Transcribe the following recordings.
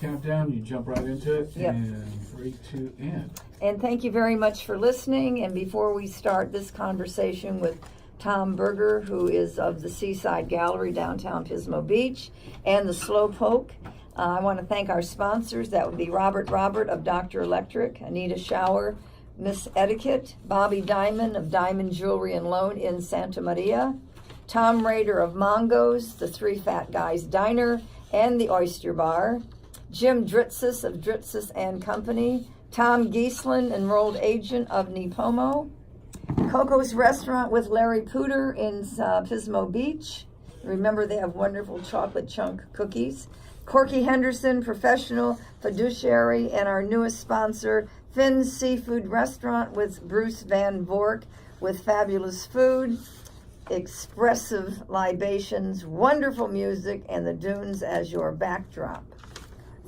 countdown, you jump right into it. Yep. And 3, 2, and. And thank you very much for listening. And before we start this conversation with Tom Burgher, who is of the Seaside Gallery downtown Pismo Beach and the Slowpoke, I want to thank our sponsors. That would be Robert of Dr. Electric, Anita Shower, Miss Etiquette, Bobby Diamond of Diamond Jewelry and Loan in Santa Maria, Tom Rader of Mongo's, the Three Fat Guys Diner and the Oyster Bar, Jim Dritzis of Dritzis and Company, Tom Giesland, Enrolled Agent of Nipomo, Coco's Restaurant with Larry Pooter in Pismo Beach. Remember, they have wonderful chocolate chunk cookies. Corky Henderson, Professional Fiduciary, and our newest sponsor, Finn's Seafood Restaurant with Bruce Van Vork, with fabulous food, expressive libations, wonderful music, and the dunes as your backdrop.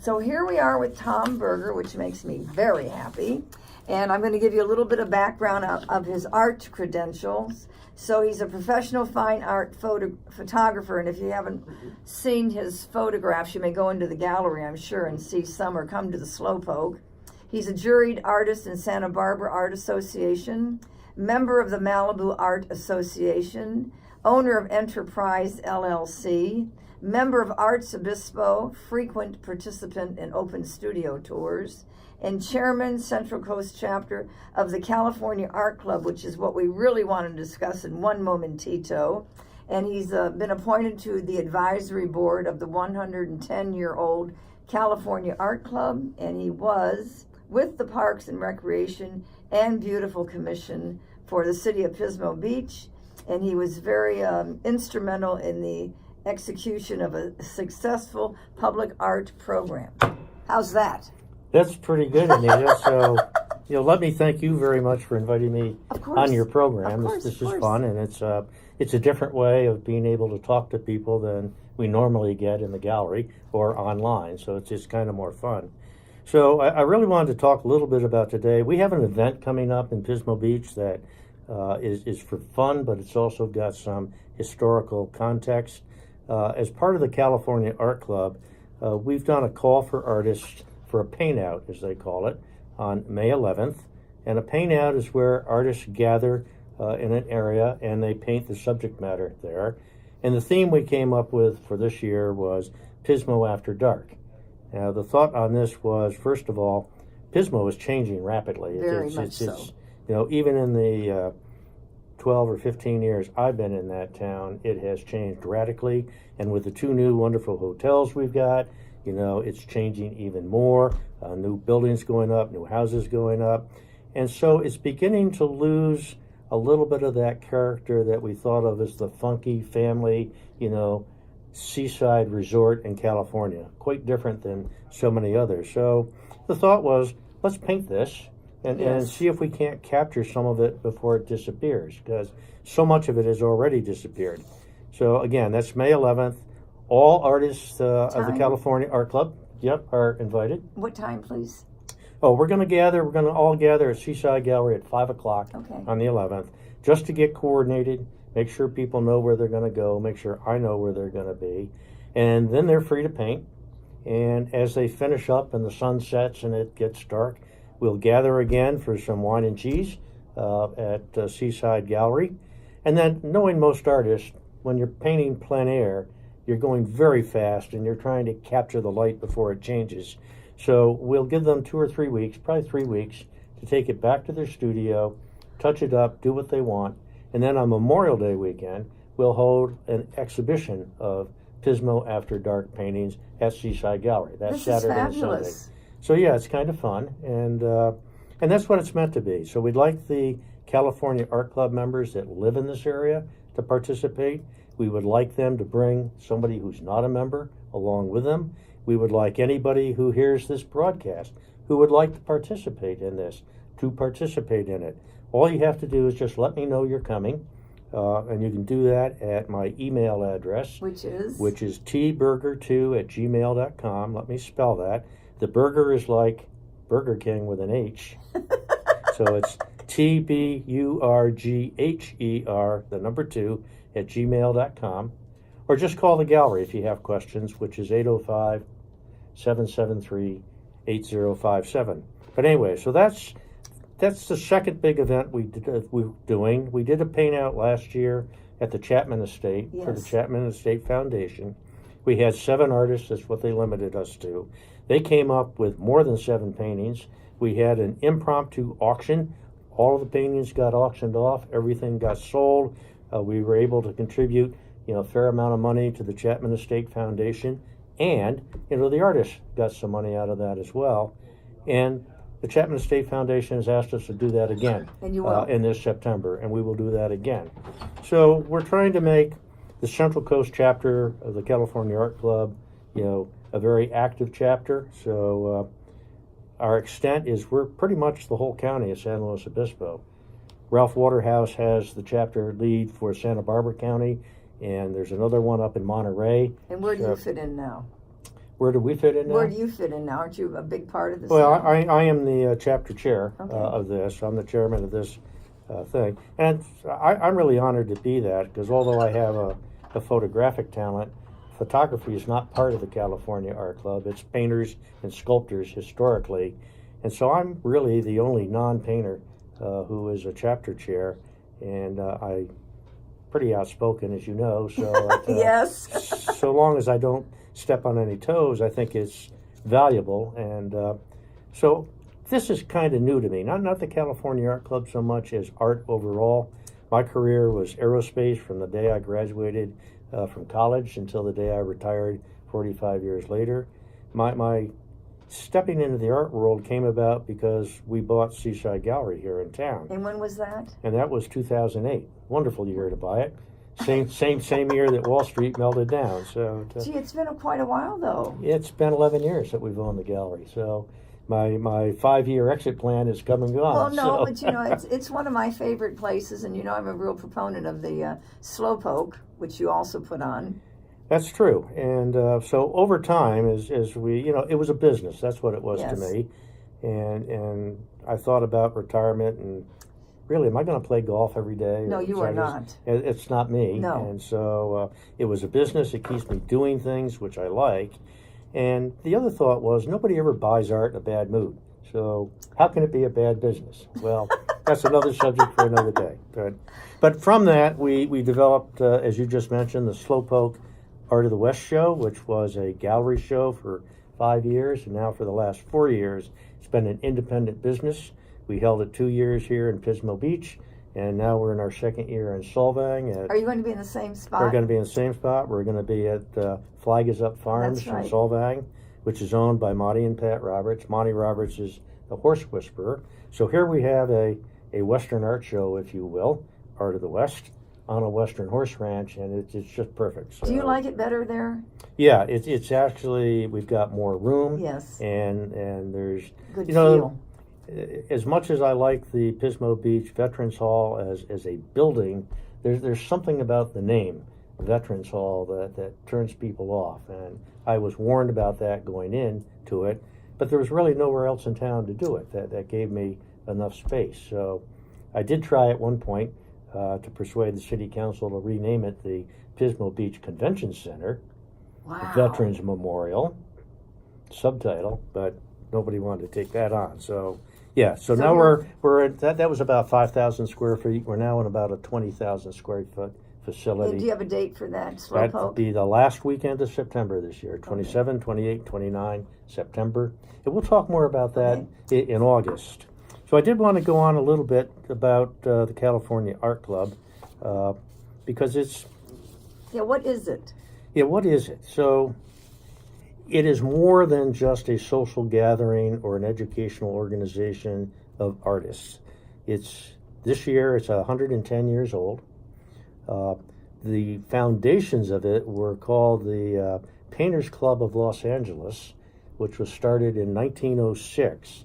So here we are with Tom Burgher, which makes me very happy. And I'm going to give you a little bit of background of his art credentials. So he's a professional fine art photographer, and if you haven't seen his photographs, you may go into the gallery, I'm sure, and see some, or come to the Slowpoke. He's a juried artist in Santa Barbara Art Association, member of the Malibu Art Association, owner of Enterprise LLC, member of Arts Obispo, frequent participant in open studio tours, and chairman, Central Coast chapter of the California Art Club, which is what we really want to discuss in one momentito. And he's been appointed to the advisory board of the 110-year-old California Art Club, and he was with the Parks and Recreation and Beautiful Commission for the city of Pismo Beach, and he was very instrumental in the execution of a successful public art program. How's that? That's pretty good, Anita. So, let me thank you very much for inviting me on your program. This is fun, and it's a different way of being able to talk to people than we normally get in the gallery or online. So it's just kind of more fun. So I really wanted to talk a little bit about today. We have an event coming up in Pismo Beach that is for fun, but it's also got some historical context. As part of the California Art Club, we've done a call for artists for a paint out, as they call it, on May 11th. And a paint out is where artists gather in an area and they paint the subject matter there. And the theme we came up with for this year was Pismo After Dark. Now, the thought on this was, first of all, Pismo is changing rapidly. Very much so. Even in the 12 or 15 years I've been in that town, it has changed radically. And with the two new wonderful hotels we've got, it's changing even more. New buildings going up, new houses going up. And so it's beginning to lose a little bit of that character that we thought of as the funky family, seaside resort in California. Quite different than so many others. So the thought was, let's paint this and see if we can't capture some of it before it disappears, because so much of it has already disappeared. So again, that's May 11th. All artists of the California Art Club, are invited. What time, please? Oh, we're going to all gather at Seaside Gallery at 5 o'clock on the 11th, just to get coordinated, make sure people know where they're going to go, make sure I know where they're going to be, and then they're free to paint. And as they finish up and the sun sets and it gets dark, we'll gather again for some wine and cheese at Seaside Gallery. And then, knowing most artists, when you're painting plein air, you're going very fast and you're trying to capture the light before it changes. So we'll give them 2 or 3 weeks, probably 3 weeks, to take it back to their studio, touch it up, do what they want. And then on Memorial Day weekend, we'll hold an exhibition of Pismo After Dark paintings at Seaside Gallery. That's Saturday and Sunday. So it's kind of fun, and that's what it's meant to be. So we'd like the California Art Club members that live in this area to participate. We would like them to bring somebody who's not a member along with them. We would like anybody who hears this broadcast who would like to participate in this to participate in it. All you have to do is just let me know you're coming, and you can do that at my email address, which is tburger2@gmail.com. Let me spell that. The burger is like Burger King with an H. So it's TBURGHER, the number 2, @gmail.com. Or just call the gallery if you have questions, which is 888-773-8057. But anyway, so that's the second big event we're doing. We did a paint out last year at the Chapman Estate for the Chapman Estate Foundation. We had 7 artists, that's what they limited us to. They came up with more than 7 paintings. We had an impromptu auction. All of the paintings got auctioned off. Everything got sold. We were able to contribute, a fair amount of money to the Chapman Estate Foundation. And, the artists got some money out of that as well. And the Chapman Estate Foundation has asked us to do that again in this September, and we will do that again. So we're trying to make the Central Coast chapter of the California Art Club, a very active chapter. So our extent is we're pretty much the whole county of San Luis Obispo. Ralph Waterhouse has the chapter lead for Santa Barbara County, and there's another one up in Monterey. And where do you fit in now? Where do we fit in now? Where do you fit in now? Aren't you a big part of this? Well, I am the chapter chair of this. I'm the chairman of this thing. And I'm really honored to be that, because although I have a photographic talent, photography is not part of the California Art Club. It's painters and sculptors historically. And so I'm really the only non-painter who is a chapter chair. And I'm pretty outspoken, as you know. So yes. So long as I don't step on any toes, I think it's valuable. And so this is kind of new to me. Not the California Art Club so much as art overall. My career was aerospace from the day I graduated from college until the day I retired 45 years later. My stepping into the art world came about because we bought Seaside Gallery here in town. And when was that? And that was 2008. Wonderful year to buy it. Same year that Wall Street melted down. So gee, it's been quite a while though. It's been 11 years that we've owned the gallery. So my 5-year exit plan is come and gone. Well, no, so. but it's one of my favorite places, and I'm a real proponent of the Slowpoke, which you also put on. That's true. And so over time, as we, it was a business. That's what it was to me. And I thought about retirement and really, am I going to play golf every day? No, you are not. It's not me. No. And so it was a business. It keeps me doing things, which I like. And the other thought was, nobody ever buys art in a bad mood. So how can it be a bad business? Well, that's another subject for another day. But from that, we developed, as you just mentioned, the Slowpoke Art of the West show, which was a gallery show for 5 years. And now for the last 4 years, it's been an independent business. We held it 2 years here in Pismo Beach, and now we're in our 2nd year in Solvang. Are you going to be in the same spot? We're going to be in the same spot. We're going to be at Flag is Up Farms in Solvang, which is owned by Monty and Pat Roberts. Monty Roberts is the horse whisperer. So here we have a Western art show, if you will, Art of the West, on a Western horse ranch, and it's just perfect. So, do you like it better there? Yeah, it's actually, we've got more room. Yes. And there's, good feel. As much as I like the Pismo Beach Veterans Hall as a building, there's something about the name, Veterans Hall, that turns people off. And I was warned about that going into it, but there was really nowhere else in town to do it. That gave me enough space. So I did try at one point to persuade the city council to rename it the Pismo Beach Convention Center, Veterans Memorial, subtitle, but nobody wanted to take that on. So so now we're at that was about 5,000 square feet. We're now in about a 20,000 square foot facility. And do you have a date for that, Slowpoke? That'll be the last weekend of September this year, 27, 28, 29 September. And we'll talk more about that in August. So I did want to go on a little bit about the California Art Club because it's... Yeah, what is it? Yeah, what is it? So it is more than just a social gathering or an educational organization of artists. This year it's 110 years old. The foundations of it were called the Painters Club of Los Angeles, which was started in 1906.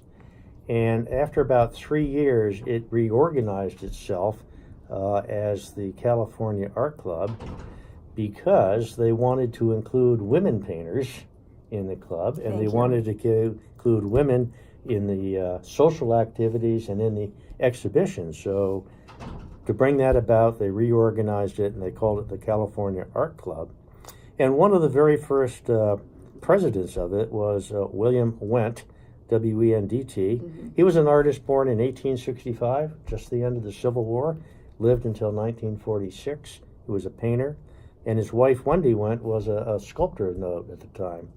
And after about 3 years, it reorganized itself as the California Art Club because they wanted to include women painters in the club, and they wanted to include women in the social activities and in the exhibitions. So to bring that about, they reorganized it and they called it the California Art Club. And one of the very first presidents of it was William Wendt, W-E-N-D-T. Mm-hmm. He was an artist born in 1865, just the end of the Civil War, lived until 1946. He was a painter, and his wife, Wendy Wendt, was a sculptor of note at the time.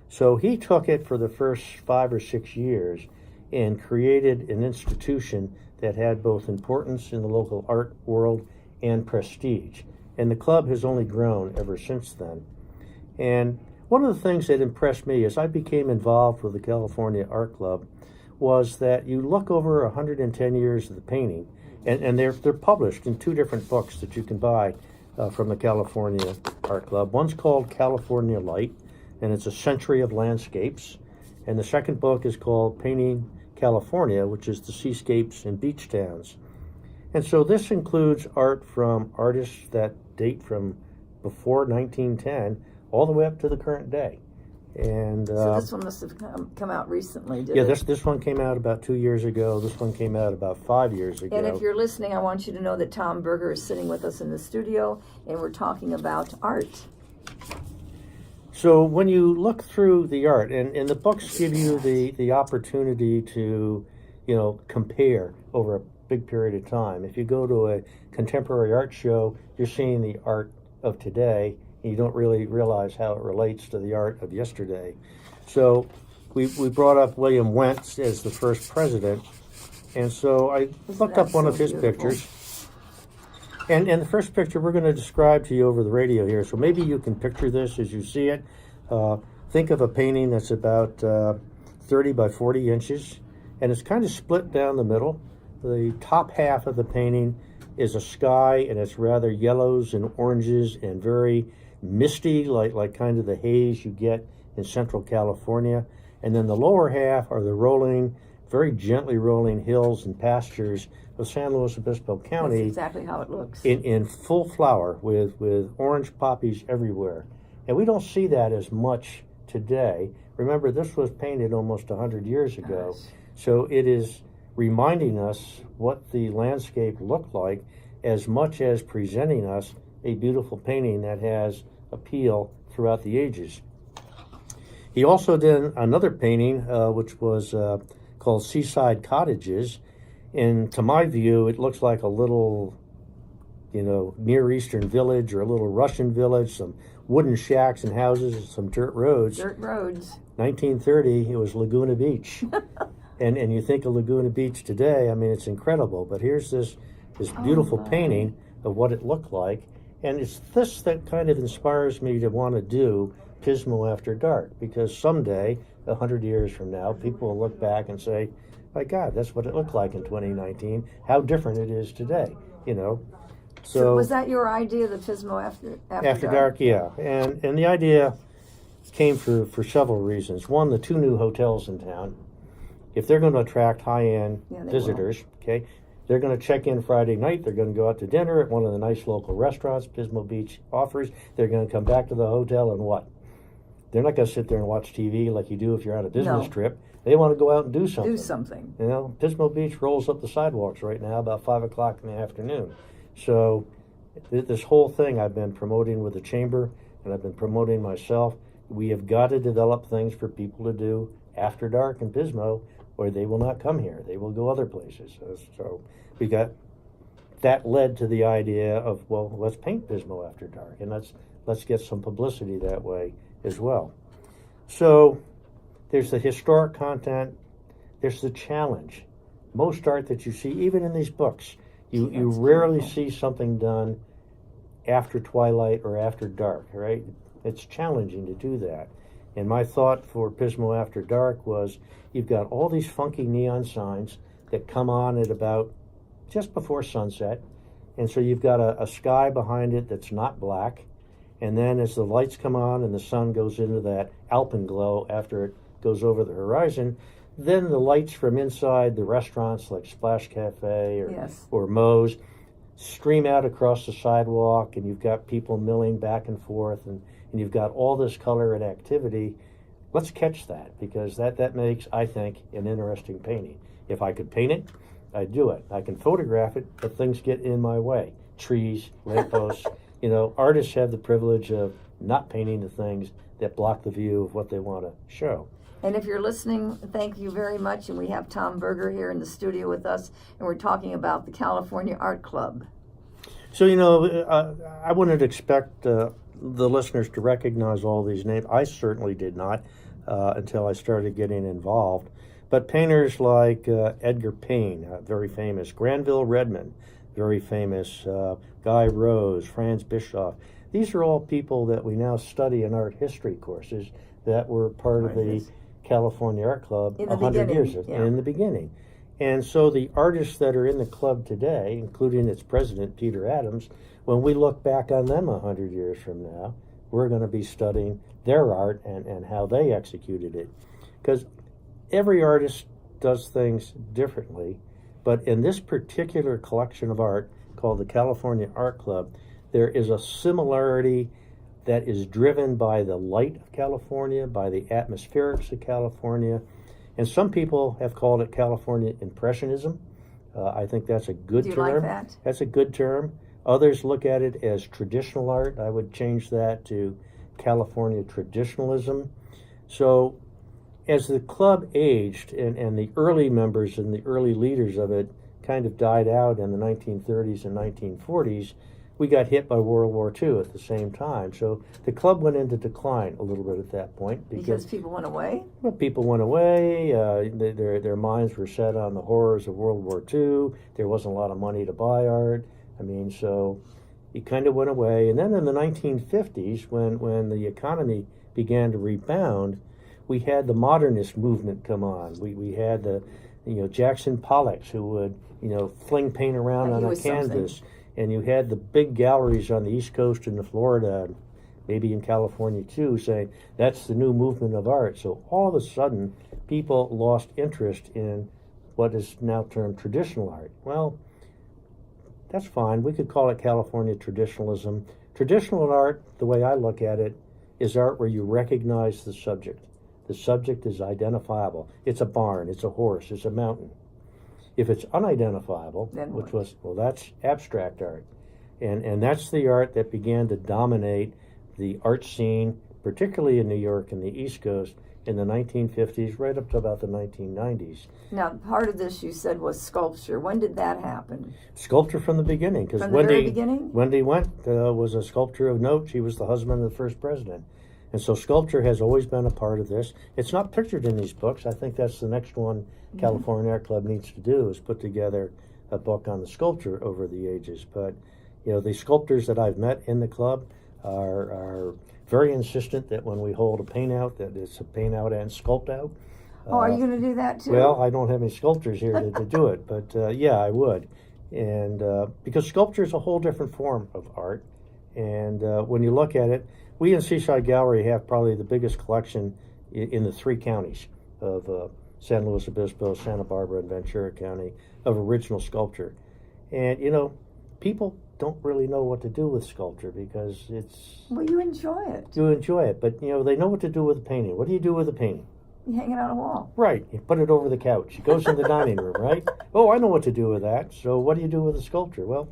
So he took it for the first 5 or 6 years and created an institution that had both importance in the local art world and prestige. And the club has only grown ever since then. And one of the things that impressed me as I became involved with the California Art Club was that you look over 110 years of the painting, and they're published in 2 different books that you can buy from the California Art Club. One's called California Light, and it's a century of landscapes. And the second book is called Painting California, which is the seascapes and beach towns. And so this includes art from artists that date from before 1910 all the way up to the current day. And so this one must have come out recently, did yeah, it? this one came out about 2 years ago. This one came out about 5 years ago. And if you're listening, I want you to know that Tom Burgher is sitting with us in the studio, and we're talking about art. So when you look through the art, and the books give you the opportunity to, compare over a big period of time. If you go to a contemporary art show, you're seeing the art of today, and you don't really realize how it relates to the art of yesterday. So we brought up William Wendt as the first president, and so I looked up one of his pictures. And the first picture we're going to describe to you over the radio here, so maybe you can picture this as you see it. Think of a painting that's about 30 by 40 inches, and it's kind of split down the middle. The top half of the painting is a sky, and it's rather yellows and oranges and very misty, like kind of the haze you get in Central California. And then the lower half are the rolling, very gently rolling hills and pastures of San Luis Obispo County. That's exactly how it looks. In full flower with orange poppies everywhere. And we don't see that as much today. Remember, this was painted almost 100 years ago. Gosh. So it is reminding us what the landscape looked like as much as presenting us a beautiful painting that has appeal throughout the ages. He also did another painting, which was called Seaside Cottages. And to my view, it looks like a little, Near Eastern village or a little Russian village, some wooden shacks and houses and some dirt roads. Dirt roads. 1930, it was Laguna Beach. and you think of Laguna Beach today, I mean, it's incredible. But here's this beautiful painting of what it looked like. And it's this that kind of inspires me to want to do Pismo After Dark, because someday, 100 years from now, people will look back and say, my God, that's what it looked like in 2019. How different it is today, So was that your idea, the Pismo After Dark? Yeah. And the idea came for several reasons. One, the 2 new hotels in town, if they're going to attract high-end visitors, okay, they're going to check in Friday night. They're going to go out to dinner at one of the nice local restaurants Pismo Beach offers. They're going to come back to the hotel and what? They're not going to sit there and watch TV like you do if you're on a business trip. They want to go out and do something. Pismo Beach rolls up the sidewalks right now about 5 o'clock in the afternoon. So this whole thing I've been promoting with the chamber, and I've been promoting myself. We have got to develop things for people to do after dark in Pismo, or they will not come here. They will go other places. So we got that led to the idea of, well, let's paint Pismo After Dark, and let's get some publicity that way as well. So there's the historic content. There's the challenge. Most art that you see, even in these books, you rarely see something done after twilight or after dark, right? It's challenging to do that. And my thought for Pismo After Dark was, you've got all these funky neon signs that come on at about just before sunset. And so you've got a sky behind it that's not black. And then as the lights come on and the sun goes into that alpenglow after it goes over the horizon, then the lights from inside the restaurants like Splash Cafe or Moe's stream out across the sidewalk, and you've got people milling back and forth, and you've got all this color and activity. Let's catch that, because that makes, I think, an interesting painting. If I could paint it, I'd do it. I can photograph it, but things get in my way. Trees, lampposts. Artists have the privilege of not painting the things that block the view of what they want to show. And if you're listening, thank you very much. And we have Tom Burgher here in the studio with us, and we're talking about the California Art Club. So, I wouldn't expect the listeners to recognize all these names. I certainly did not until I started getting involved. But painters like Edgar Payne, very famous, Granville Redmond, very famous, Guy Rose, Franz Bischoff. These are all people that we now study in art history courses that were part of the California Art Club 100 years ago, in the beginning. And so the artists that are in the club today, including its president, Peter Adams, when we look back on them 100 years from now, we're going to be studying their art and how they executed it. Because every artist does things differently, but in this particular collection of art called the California Art Club, there is a similarity that is driven by the light of California, by the atmospherics of California. And some people have called it California Impressionism. I think that's a good term. Do you like that? That's a good term. Others look at it as traditional art. I would change that to California Traditionalism. So as the club aged and the early members and the early leaders of it kind of died out in the 1930s and 1940s, we got hit by World War II at the same time. So the club went into decline a little bit at that point. Because people went away? Well, people went away. Their minds were set on the horrors of World War II. There wasn't a lot of money to buy art. So it kind of went away. And then in the 1950s, when the economy began to rebound, we had the modernist movement come on. We had the Jackson Pollocks who would fling paint around on a canvas. And you had the big galleries on the East Coast and the Florida, maybe in California too, saying that's the new movement of art. So all of a sudden, people lost interest in what is now termed traditional art. Well, that's fine. We could call it California Traditionalism. Traditional art, the way I look at it, is art where you recognize the subject. The subject is identifiable. It's a barn, it's a horse, it's a mountain. If it's unidentifiable, that's abstract art. And that's the art that began to dominate the art scene, particularly in New York and the East Coast in the 1950s, right up to about the 1990s. Now, part of this you said was sculpture. When did that happen? Sculpture from the beginning. Because from the very beginning? Wendy Wendt was a sculptor of note. She was the husband of the first president. And so sculpture has always been a part of this. It's not pictured in these books. I think that's the next one California Art Club needs to do, is put together a book on the sculpture over the ages. But, the sculptors that I've met in the club are very insistent that when we hold a paint out, that it's a paint out and sculpt out. Are you going to do that too? Well, I don't have any sculptors here to do it, but I would. And because sculpture is a whole different form of art. And when you look at it, we in Seaside Gallery have probably the biggest collection in the 3 counties of San Luis Obispo, Santa Barbara, and Ventura County of original sculpture. And, people don't really know what to do with sculpture because it's... Well, you enjoy it. You enjoy it, but, they know what to do with a painting. What do you do with a painting? You hang it on a wall. Right. You put it over the couch. It goes in the dining room, right? Oh, I know what to do with that. So what do you do with a sculpture? Well,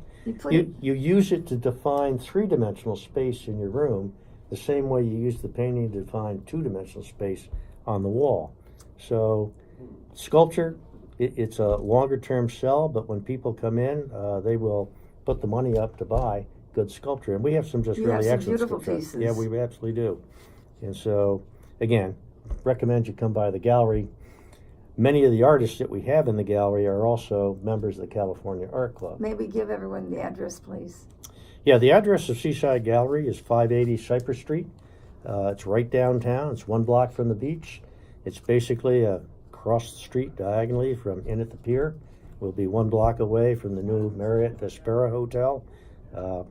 you use it to define 3-dimensional space in your room the same way you use the painting to define 2-dimensional space on the wall. So sculpture, it's a longer-term sell, but when people come in, they will put the money up to buy good sculpture. And we have some just really excellent beautiful sculpture. pieces. Yeah, we absolutely do. And so, again, recommend you come by the gallery. Many of the artists that we have in the gallery are also members of the California Art Club. Maybe give everyone the address, please. Yeah, the address of Seaside Gallery is 580 Cypress Street. It's right downtown. It's 1 block from the beach. It's basically across the street diagonally from in at the pier. We'll be 1 block away from the new Marriott Vespera Hotel. How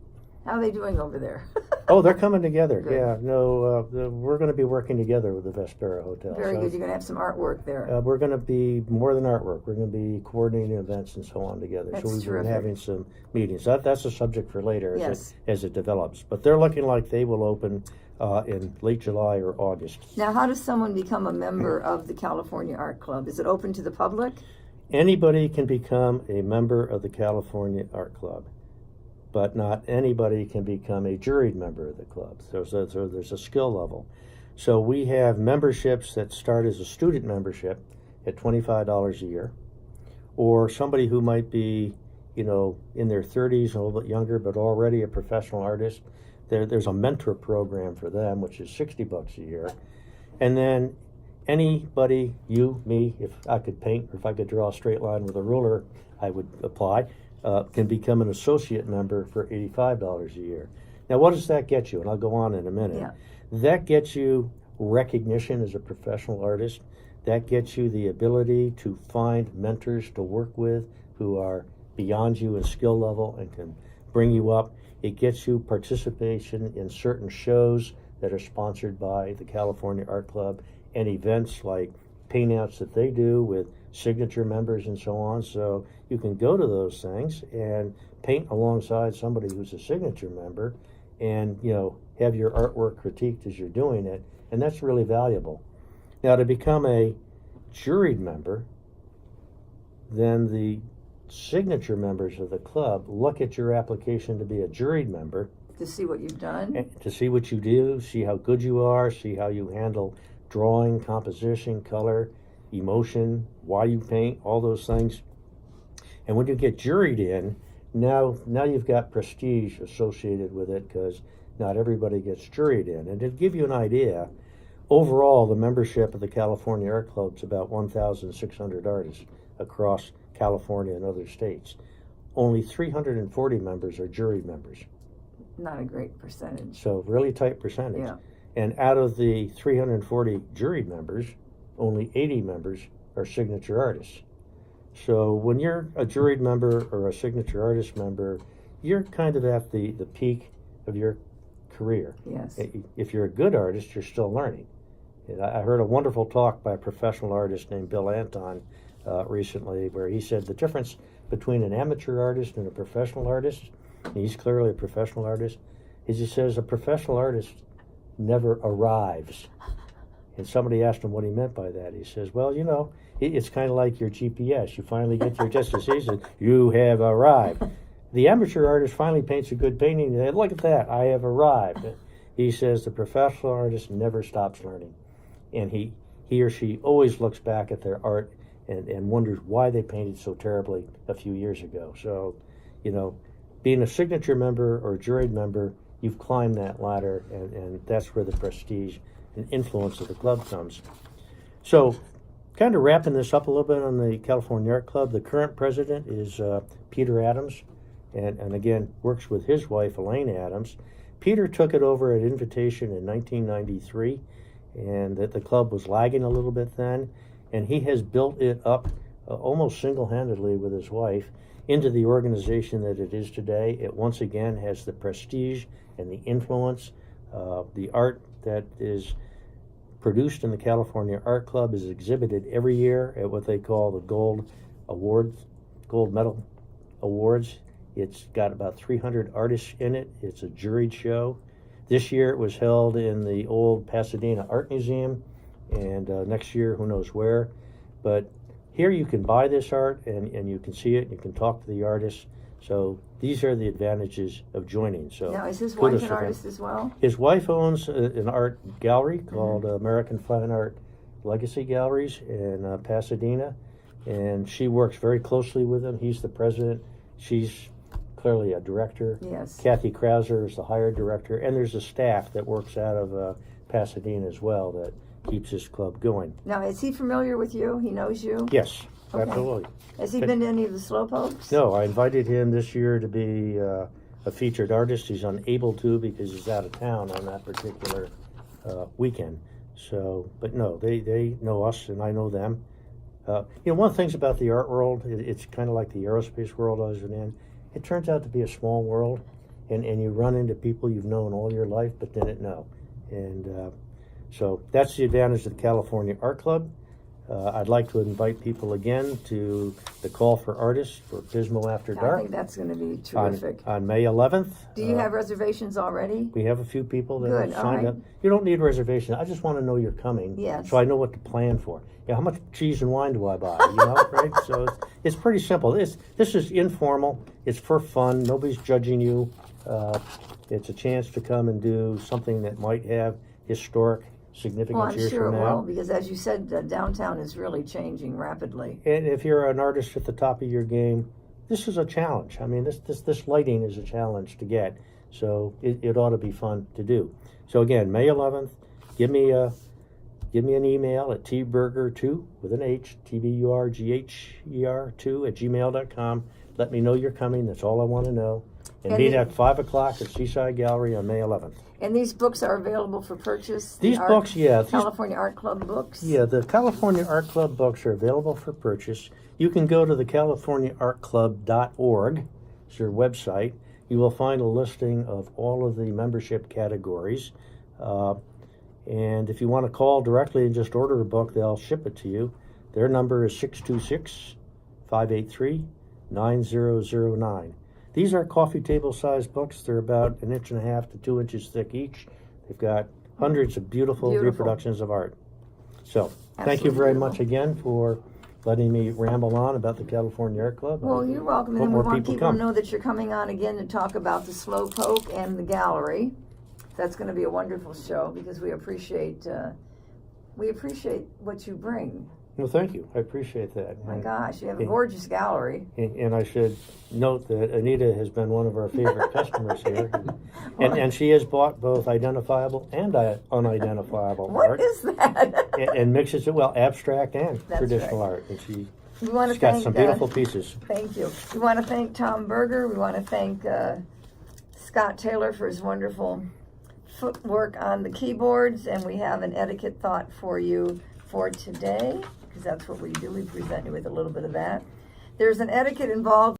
are they doing over there? Oh, they're coming together. Good. Yeah, no, we're going to be working together with the Vespera Hotel. Very good. You're going to have some artwork there. We're going to be more than artwork. We're going to be coordinating events and so on together. That's so we've terrific. been having some meetings. That's a subject for later Yes. as it develops. But they're looking like they will open in late July or August. Now, how does someone become a member of the California Art Club? Is it open to the public? Anybody can become a member of the California Art Club, but not anybody can become a juried member of the club. So there's a skill level. So we have memberships that start as a student membership at $25 a year, or somebody who might be, in their 30s, a little bit younger, but already a professional artist. There's a mentor program for them, which is $60 a year. And then anybody, you, me, if I could paint or if I could draw a straight line with a ruler, I would apply, can become an associate member for $85 a year. Now, what does that get you? And I'll go on in a minute. Yeah. That gets you recognition as a professional artist. That gets you the ability to find mentors to work with who are beyond you in skill level and can bring you up. It gets you participation in certain shows that are sponsored by the California Art Club and events like paintouts that they do with signature members and so on. So you can go to those things and paint alongside somebody who's a signature member and, have your artwork critiqued as you're doing it. And that's really valuable. Now, to become a juried member, then the signature members of the club look at your application to be a juried member. To see what you've done? To see what you do, see how good you are, see how you handle drawing, composition, color, emotion, why you paint, all those things. And when you get juried in, now you've got prestige associated with it because not everybody gets juried in. And to give you an idea, overall, the membership of the California Art Club is about 1,600 artists across California and other states. Only 340 members are juried members. Not a great percentage. So really tight percentage. Yeah. And out of the 340 juried members, only 80 members are signature artists. So when you're a juried member or a signature artist member, you're kind of at the peak of your career. Yes. If you're a good artist, you're still learning. And I heard a wonderful talk by a professional artist named Bill Anton recently where he said the difference between an amateur artist and a professional artist, and he's clearly a professional artist, is he says a professional artist never arrives. And somebody asked him what he meant by that. He says, well, it's kind of like your GPS. You finally get your destination, you have arrived. The amateur artist finally paints a good painting, and look at that, I have arrived. He says the professional artist never stops learning. And he or she always looks back at their art and wonders why they painted so terribly a few years ago. So, being a signature member or a juried member, you've climbed that ladder, and that's where the prestige and influence of the club comes. So, kind of wrapping this up a little bit on the California Art Club, the current president is Peter Adams, and again, works with his wife, Elaine Adams. Peter took it over at invitation in 1993, and that the club was lagging a little bit then, and he has built it up almost single-handedly with his wife into the organization that it is today. It once again has the prestige and the influence. The art that is produced in the California Art Club is exhibited every year at what they call the Gold Medal Awards. It's got about 300 artists in it. It's a juried show. This year it was held in the old Pasadena Art Museum, and next year who knows where. But here you can buy this art and you can see it, you can talk to the artists. So these are the advantages of joining. So now, is his wife an artist as well? His wife owns an art gallery called American Fine Art Legacy Galleries in Pasadena, and she works very closely with him. He's the president. She's clearly a director. Yes. Kathy Krauser is the hired director, and there's a staff that works out of Pasadena as well that keeps this club going. Now, is he familiar with you? He knows you? Yes, okay. Absolutely. Has he been to any of the Slowpokes? No, I invited him this year to be a featured artist. He's unable to because he's out of town on that particular weekend. So, but no, they know us and I know them. One of the things about the art world, it's kind of like the aerospace world I was in. It turns out to be a small world, and you run into people you've known all your life but didn't know. And so that's the advantage of the California Art Club. I'd like to invite people again to the Call for Artists for Pismo After Dark. I think that's going to be terrific. On May 11th. Do you have reservations already? We have a few people that Good, have signed up. You don't need reservations. I just want to know you're coming, yes, so I know what to plan for. How much cheese and wine do I buy? Right? So it's pretty simple. This is informal. It's for fun. Nobody's judging you. It's a chance to come and do something that might have historic significant Well, I'm years sure from it now. will, because as you said, downtown is really changing rapidly. And if you're an artist at the top of your game, this is a challenge. I mean, this lighting is a challenge to get, so it ought to be fun to do. So again, May 11th, give me an email at tburgher2 with an H, tburgher2 at gmail.com. Let me know you're coming. That's all I want to know. And meet at 5 o'clock at Seaside Gallery on May 11th. And these books are available for purchase? These books, yeah. California Art Club books? Yeah, the California Art Club books are available for purchase. You can go to the californiaartclub.org. It's their website. You will find a listing of all of the membership categories. And if you want to call directly and just order a book, they'll ship it to you. Their number is 626-583-9009. These are coffee table sized books. They're about 1.5 to 2 inches thick each. They've got hundreds of beautiful reproductions of art. So thank you very much again for letting me ramble on about the California Art Club. Well, you're welcome. And we want people to know that you're coming on again to talk about the Slowpoke and the gallery. That's going to be a wonderful show, because we appreciate what you bring. Well, thank you. I appreciate that. My gosh, you have a gorgeous gallery. And I should note that Anita has been one of our favorite customers here. And she has bought both identifiable and unidentifiable art. What is that? and mixes it well, abstract and traditional art. And she's got some beautiful pieces. Thank you. We want to thank Tom Burgher. We want to thank Scott Taylor for his wonderful footwork on the keyboards. And we have an etiquette thought for you for today, because that's what we do. We present you with a little bit of that. There's an etiquette involved